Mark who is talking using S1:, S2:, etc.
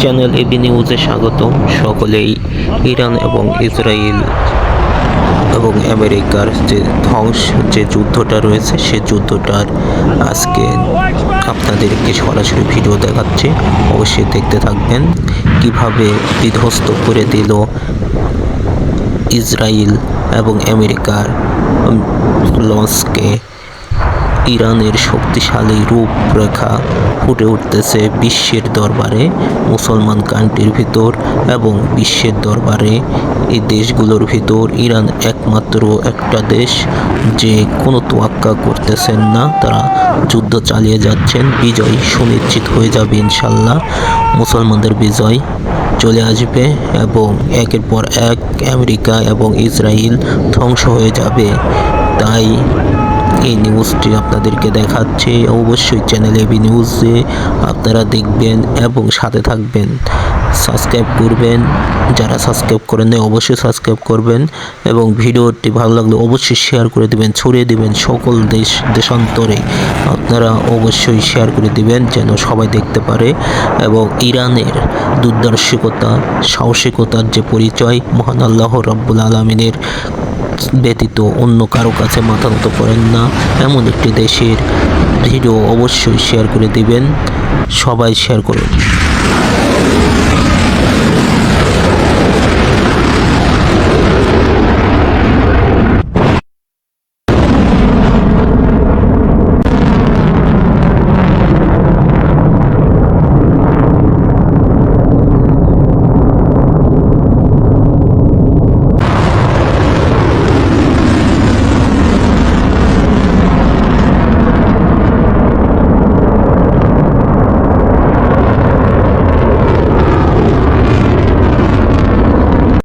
S1: Channel AB নিউজে স্বাগতম। সকলেই ইরান এবং ইসরায়েল এবং আমেরিকার যে যুদ্ধটা রয়েছে সে যুদ্ধটার আজকে আপনাদেরকে সরাসরি ভিডিও দেখাচ্ছি, অবশ্যই দেখতে থাকবেন। কিভাবে বিধ্বস্ত করে দিল ইসরায়েল এবং আমেরিকার লঞ্চকে। ইরানের শক্তিশালী রূপরেখা ফুটে উঠতেছে বিশ্বের দরবারে, মুসলমান কান্ট্রির ভিতর এবং বিশ্বের দরবারে। এই দেশগুলোর ভিতর ইরান একমাত্র একটা দেশ যে কোনো তোয়াক্কা করতেছেন না, তারা যুদ্ধ চালিয়ে যাচ্ছেন। বিজয় সুনিশ্চিত হয়ে যাবে ইনশাল্লাহ, মুসলমানদের বিজয় চলে আসবে এবং একের পর এক আমেরিকা এবং ইসরায়েল ধ্বংস হয়ে যাবে। তাই এই নিউজটি আপনাদেরকে দেখাচ্ছে। অবশ্যই চ্যানেল এবি নিউজে আপনারা দেখবেন এবং সাথে থাকবেন, সাবস্ক্রাইব করবেন। যারা সাবস্ক্রাইব করেন নাই অবশ্যই সাবস্ক্রাইব করবেন এবং ভিডিওটি ভালো লাগলে অবশ্যই শেয়ার করে দিবেন, ছড়িয়ে দিবেন সকল দেশান্তরে। আপনারা অবশ্যই শেয়ার করে দিবেন যেন সবাই দেখতে পারে। এবং ইরানের দুর্দর্শিকতা, সাহসিকতার যে পরিচয় মহান আল্লাহ রাব্বুল আলামিনের ব্যতীত অন্য কারো কাছে মাথা নত করেন না, এমন একটি দেশের ভিডিও অবশ্যই শেয়ার করে দিবেন। সবাই শেয়ার করুন।